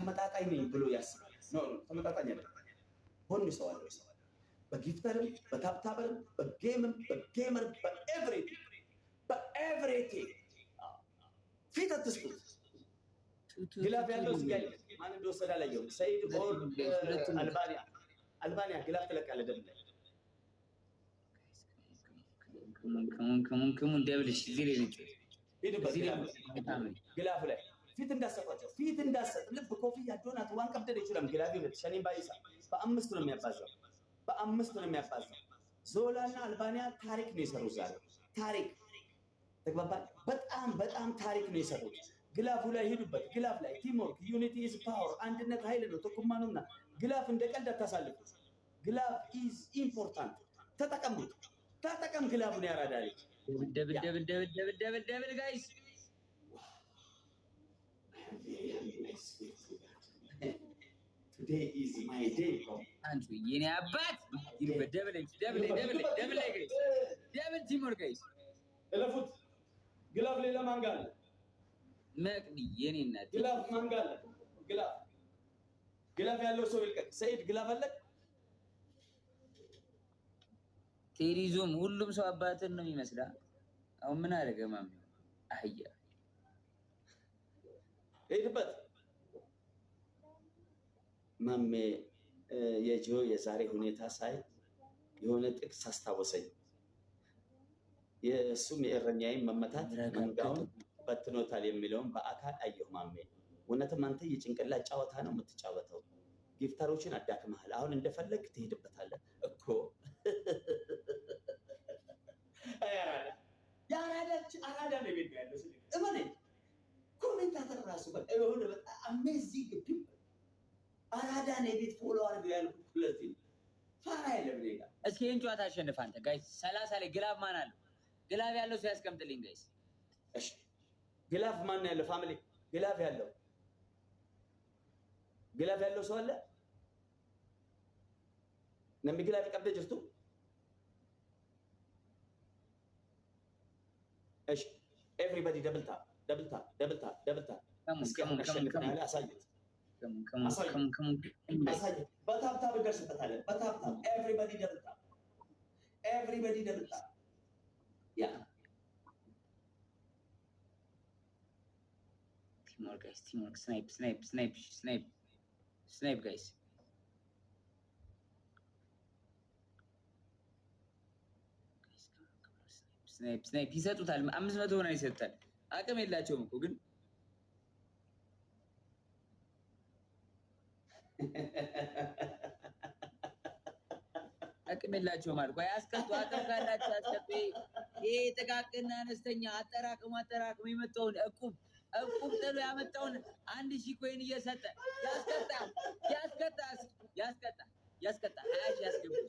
ተመጣጣኝ ነኝ ብሎ ያስባል። ኖ ተመጣጣኝ አይደለም። ሆን ሰው አለ በጊፍተርም በታፕታበርም በጌምም በጌመር በኤቭሪቲንግ ፊት አትስጡት። ግላፍ ያለው እዚህ ጋር ማን እንደወሰደ አላየሁም። ሰይድ ኦር አልባንያ ግላፍ ትለቃለህ ደብል ላይ ከሙን ደብልሽ እዚህ ላይ ነጭ ግላፍ ላይ ፊት እንዳሰጣቸው ፊት እንዳሰጥ ልብ ኮፍያ ዶናት ዋን ቀብደደ ይችላል። ግላፍ ይወጥ ሸኔ ባይሳ በአምስት ነው የሚያባዛው ዞላና አልባንያ ታሪክ ነው የሰሩት ዛሬ ታሪክ ተግባባል። በጣም ታሪክ ነው የሰሩት። ግላፉ ላይ ሄዱበት። ግላፍ ላይ ቲምወርክ ዩኒቲ ኢዝ ፓወር አንድነት ኃይል ነው። ተኩማኑ ነውና ግላፍ እንደ ቀልድ አታሳልፉት። ግላፍ ኢዝ ኢምፖርታንት። ተጠቀም ግላፉን ያራዳል። ደብል ጋይስ today is my day bro አንቺ የኔ አባት ደብል ጋይስ ደብል ቲምወርክ ጋይስ እለፉት። ግላፍ ሌላ ማንጋል መቅዲ የኔ እናት ግላፍ ማንጋል ግላፍ ያለው ሰው ይልቀቅ። ሰይድ ግላፍ አለ። ቴሪዞም ሁሉም ሰው አባትን ነው የሚመስላ። አሁን ምን አደረገ ማሚ? አህያ ሄድበት ማሜ የጆ የዛሬ ሁኔታ ሳይ የሆነ ጥቅስ አስታወሰኝ። የእሱም የእረኛዬን መመታት መንጋውን በትኖታል የሚለውን በአካል አየሁ። ማሜ እውነትም አንተ የጭንቅላት ጨዋታ ነው የምትጫወተው። ጊፍተሮችን አዳክመሃል። አሁን እንደፈለግ ትሄድበታለህ እኮ። አራዳ ነው ቤት ያለው ስለ እመኔ ኮሜንታተር ራሱ በቃ የሆነ በጣም አሜዚንግ ፒፕል አራዳ ነው ቤት ፎሎ አድርገው ያልኩት። ስለዚህ ፋራ የለም ሌላ። እስኪ ይሄን ጨዋታ አሸንፍ አንተ ጋይስ። 30 ላይ ግላፍ ማን አለው? ግላፍ ያለው ሰው ያስቀምጥልኝ ጋይስ። እሺ ግላፍ ማን ነው ያለው? ፋሚሊ ግላፍ ያለው ሰው አለ? ነም ግላፍ ቀብደ ጅርቱ። እሺ ኤቭሪባዲ ደብል ታፕ እስኪ አሁን አሸንፈናል። አሳየት በታፕታፕ እንደርስበታለን። በታፕታፕ ኤቭሪባዲ ደብል ታፕ ያ ቲምወርክ ጋይስ ቲምወርክ ስናይፕ ጋይስ ስናይፕ ይሰጡታል። 500 ሆና ይሰጡታል። አቅም የላቸውም እኮ ግን አቅም የላቸውም አልኩ። ያስቀጡ አቅም ካላቸው ያስቀጡ። ይሄ ጥቃቅንና አነስተኛ አጠራቅሙ የመጣውን እቁብ ጥሎ ያመጣውን 1000 ኮይን እየሰጠ ያስቀጣ 20 ያስገቡት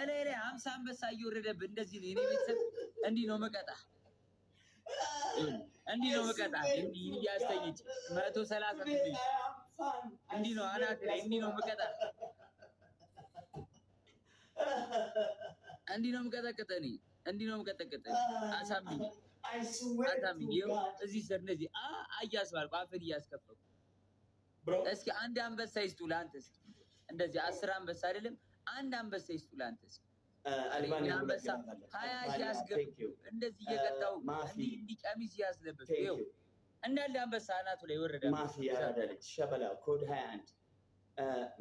እኔ 50 አንበሳ እየወረደብህ እንደዚህ ነው። እኔ ቤተሰብ እንዲህ ነው መቀጣ እንዲህ እያስተኝች 130 እንዲህ ነው አናት ላይ እንዲህ ነው መቀጣ እንዲህ ነው መቀጠቀጠ አሳምኝ እዚህ ስር እንደዚህ አያስባልኩ አፍን እያስከፈኩ። እስኪ አንድ አንበሳ ይስጡ ለአንተ። እስኪ እንደዚህ 10 አንበሳ አይደለም አንድ አንበሳ ይስጡ ለአንተ። እስኪ አንበሳ 20 ሺህ ያስገቡ እንደዚህ እየቀጣው እንዲህ ቀሚስ ያስለበሱ ይኸው እንዳለ አንበሳ አናቱ ላይ ወረደ። ማፊያ ያረዳለች ሸበላ ኮድ 21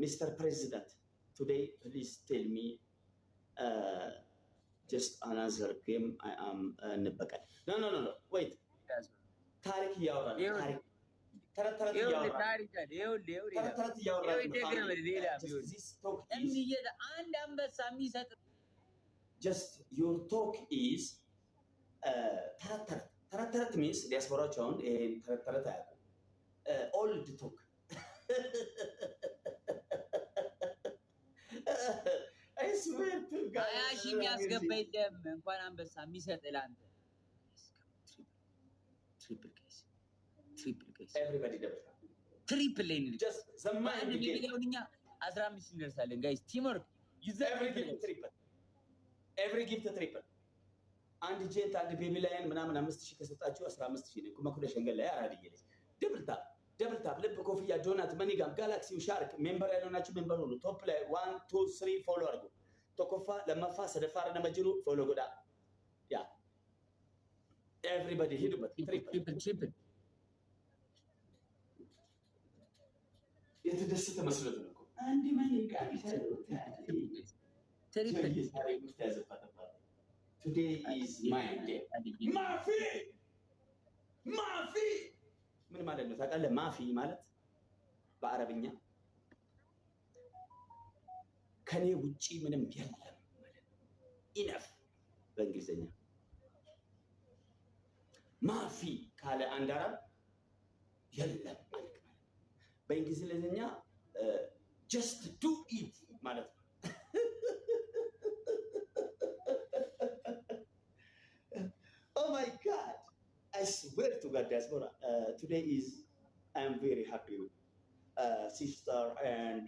ሚስተር ፕሬዚዳንት ቱዴይ ፕሊዝ ቴል ሚ just another game I am እንበቀል no wait ታሪክ እያወራን ተረት አንድ አንበሳ የሚሰጥ just your talk is ተረት means ዲያስፖራዎች አሁን ይሄን ተረት አያውቁም። old talk I swear to God አያሺ የሚያስገባ የለም እንኳን አንበሳ የሚሰጥ ለአንተ። ትሪፕል ኬስ everybody double ትሪፕል ላይ ነው just ዘማኝ የሚገኘውኛ 15 እንደርሳለን ጋይስ። ቲምወርክ every gift triple አንድ ጄት አንድ ቤቢ ላይን ምናምን 5000 ከሰጣችሁ 15000 ነው። ኩመኩለ ሸንገል ላይ አራድዬ ልጅ ደብልታ ደብል ታፕ ልብ ኮፍያ ዶናት መኒጋም ጋላክሲው ሻርክ ሜምበር ያልሆናችሁ ሜምበር ሁሉ ቶፕ ላይ 1 2 3 ፎሎ አድርጉ። ተኮፋ ለማፋ ሰደፋር ነመጅሩ ፎሎ ጎዳ ያ ኤቭሪባዲ ሂዱበት። ትሪፕል የተደሰተ መስሎት ነው እኮ አንድ መኒጋ ትሪፕል Today is my day. ማፊ ምን ማለት ነው ታውቃለህ? ማፊ ማለት በአረብኛ ከኔ ውጪ ምንም የለም ማለት ኢነፍ በእንግሊዝኛ ማፊ ካለ አንድ አረብ የለም ማለት ነው። በእንግሊዝኛ just do it ማለት ነው። Oh my God! I swear to God, diaspora. Today I am very happy with sister and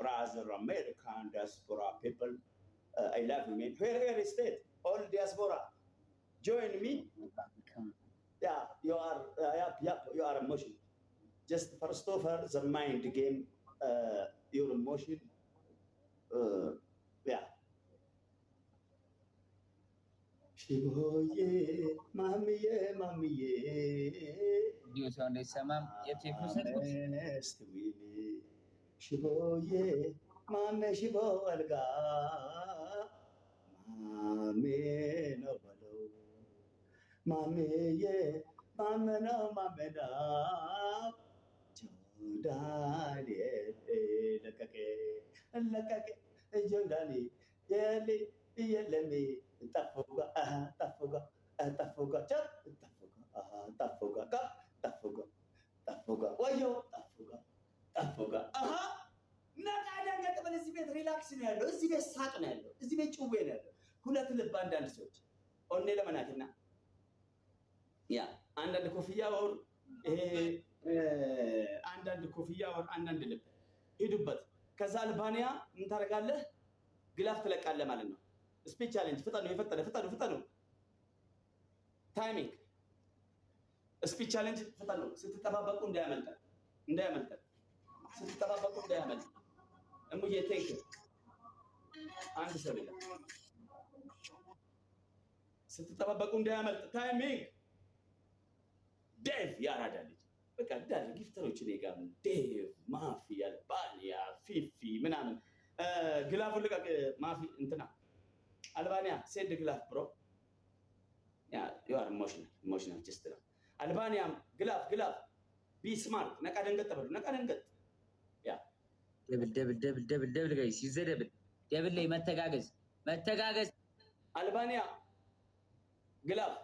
brother American diaspora people. I love you, man. Where is that? All diaspora, join me. Yeah, you are. You are emotion. Just first of all, the mind game. Your emotion. Yeah. ሽቦዬ ማምዬ ሽቦዬ ማሜ ሽቦ አልጋ ማሜ ነው በለው ማሜዬ ማሜ ነው ጆንዳኔ ለቀቄ ጆንዳኔ የለሜ tafuga wayo tafuga ነቃ ደንገጥ በል። እዚህ ቤት ሪላክስ ነው ያለው። እዚህ ቤት ሳቅ ነው ያለው። እዚህ ቤት ጭዌ ነው ያለው። ሁለት ልብ አንዳንድ ሰዎች ኦኔ ለመናትና ያ አንዳንድ ኮፍያ ወር አንዳንድ ኮፍያ ወር አንዳንድ ልብ ሂዱበት። ከዛ አልባንያ ምን ታደርጋለህ? ግላፍ ትለቃለህ ማለት ነው። ስፒች ቻሌንጅ ፍጠኑ፣ ፍጠኑ። ታይሚንግ ስፒች ቻሌንጅ ፍጠኑ። ስትጠባበቁ እንዳያመልጠን። ስትጠባበቁ እንዳያመልጥ። እሙዬ ቴክ አንድ ሰው ይላል። ስትጠባበቁ እንዳያመልጥ። ታይሚንግ ዴቭ ያራዳ ልጅ በቃ ዳር ጊፍተሮች እኔ ጋር ዴቭ ማፊ አልባንያ ፊፊ ምናምን ግላፉን ልቀቅ ማፊ እንትና Albania, say the glove, bro. Yeah, you are emotional, just now. Albania, glove. Be smart. Nakadangat, yeah. Devil, guys. You said devil, Matagagas. Albania, glove.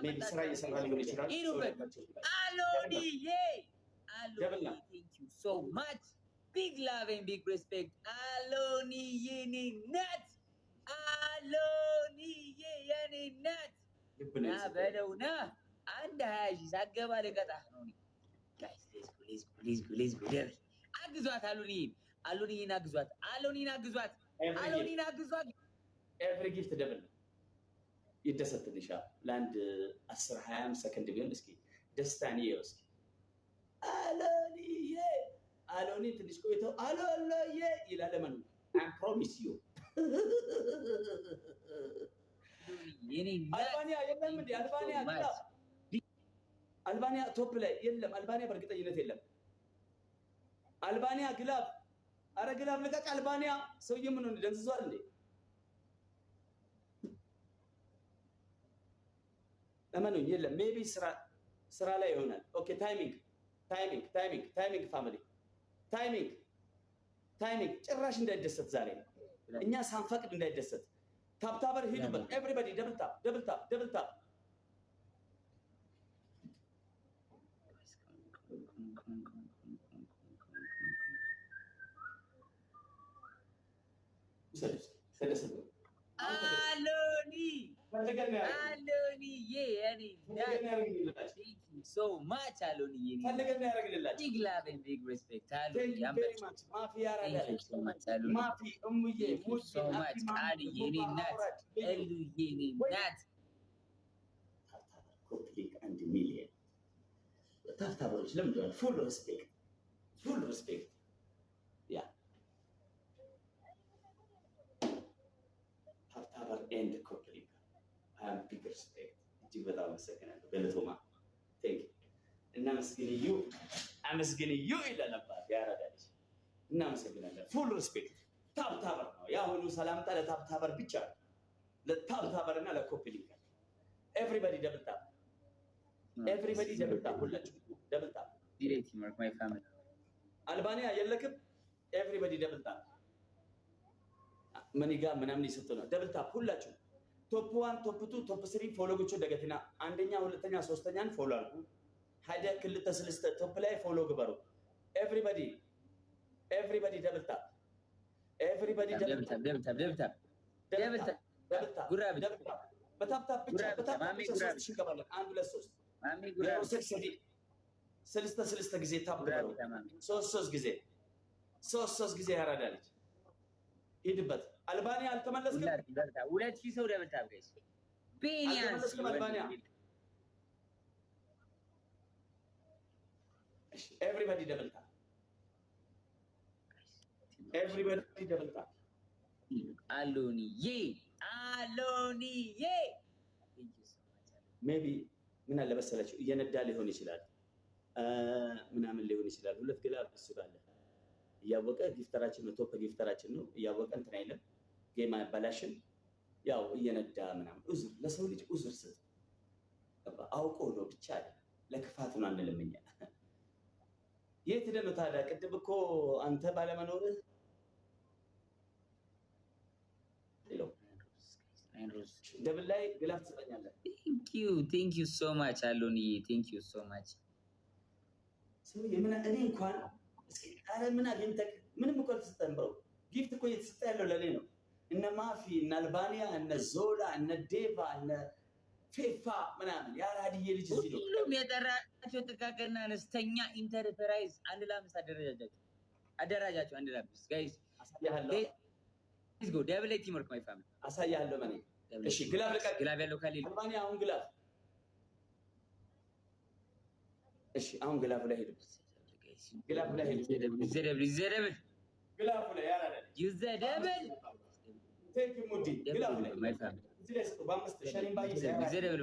Maybe Sarai is running on Aloni, yay! Aloni, thank you so much. Big love and big respect. Aloni yeni nut. Aloni yeni nut. Na bedona. Anda haji sagaba lekata. Guys, let's go. Agzwat Aloni agzwat. Every gift double. يدست النشاء لاند 10-20 سكند بيون اسكي دستاني يوسكي Aloni ትንሽ ቆይቶ አሎሎዬ ይላል ማን I promise you አልባንያ የለም እንዴ አልባንያ ቶፕ ላይ የለም አልባንያ በእርግጠኝነት የለም አልባንያ ግላብ አረ ግላብ ልቀቅ አልባንያ ሰውዬ ምን ነው ደንዝዟል እንዴ ለማንኛውም የለም ሜቢ ስራ ላይ ይሆናል ኦኬ ታይሚንግ ፋሚሊ ታይሚንግ ጭራሽ እንዳይደሰት ዛሬ እኛ ሳንፈቅድ እንዳይደሰት ታብታበር ሂዱበት ኤቭሪባዲ ደብል ታፕ Aloni, yeah, thank you so much, Aloni. Big love and big respect, Aloni. Thank you very much, Mafia. Thank you so much, Aloni. Mafia, thank you so much, Aloni. Nuts. Click and million. ታብታቦች ለምንድን ነው ፉል ሪስፔክት ያ ታብታበር ኤንድ ኮፕሊንግ አም ቢግ ሪስፔክት እጅግ በጣም አመሰግናለሁ። ገለቶማ ቴንክ አመስግንዩ ይለነባት ያረዳች እናመሰግናለን። ፉል ሪስፔክት ታብታበር ነው። የአሁኑ ሰላምታ ለታብታበር ብቻ ለታብታበር እና ለኮፕሊንግ ኤቭሪባዲ ደብል ታብ ኤቭሪባዲ ደብል ታብ ሁላችሁ ደብል ታብ አልባኒያ የለክም ኤቭሪባዲ ደብል ታብ መኒጋ ምናምን ይሰጡ ነው። ደብል ታብ ሁላችሁ ቶፕ 1 ቶፕ 2 ቶፕ 3 ፎሎ ጎቹ ደገትና አንደኛ ሁለተኛ ሶስተኛን ፎሎ አድርጉ። ሀደ ክልተ ስልስተ ቶፕ ላይ ፎሎ ግበሩ። ኤቭሪባዲ ደብል ታብ ኤቭሪባዲ ደብል ታብ በታፕታፕ ብቻ ሶስት እንገባለን። 1 2 3 ማሚ ጉራ ስልስተ ጊዜ ታፕ ግበሩ። ሶስት ጊዜ ያራዳለች። ሂድበት አልባኒያ አልተመለስክም። 2000 ሰው ደብል ታብ ጋይስ ቢኒያንስ አልባኒያ ኤቭሪባዲ ደብል ታብ አሎኒዬ ሜቢ ምን አለ መሰላችሁ እየነዳ ሊሆን ይችላል ምናምን ሊሆን ይችላል። ሁለት ግላብ አስባለሁ እያወቀ ጊፍተራችን ነው ቶፕ ጊፍተራችን ነው እያወቀ እንትን አይለም ጌም አያባላሽም። ያው እየነዳ ምናምን ኡዝር ለሰው ልጅ ኡዝር ስጥ አውቆ ነው ብቻ ለክፋት ነው አንልምኛ። የት ደም ታዲያ ቅድም እኮ አንተ ባለመኖርህ ደብል ላይ ግላፍ ትሰጠኛለህ። ቴንክ ዩ ሶ ማች አሎኒዬ ቴንክ ዩ ሶ ማች። ሰው የምን እኔ እንኳን እስኪ አረ ምን አግኝተህ ምንም እኮ አልተሰጠህም ብሮ ጊፍት እኮ እየተሰጠ ያለው ለኔ ነው። እነ ማፊ እነ አልባኒያ እነ ዞላ እነ ዴቫ እነ ፌፋ ምናምን ያራድዬ ልጅ እዚህ ነው ሁሉም የጠራቸው ጥቃቅንና አነስተኛ ኢንተርፕራይዝ አንድ ለአምስት አደራጃቸው አንድ ለአምስት ጋይስ አሳያለሁ። ሌትስ ጎ ደብል ቲም ወርክ ማይ ፋሚሊ አሳያለሁ። ማን እሺ ግላብ ለቀቅ ግላብ ያለው ካሌል አልባኒያ አሁን ግላብ እሺ አሁን ግላብ ላይ ሄዱ ግላብ ላይ ሄዱ ይዘደብል ግላብ ላይ ያራዳል ይዘደብል ቴንክ ዩ ሙዲ ግላብ ላይ ማይ ፋሚሊ እዚህ ላይ በአምስት ሸሪም ባይ ይዘደብል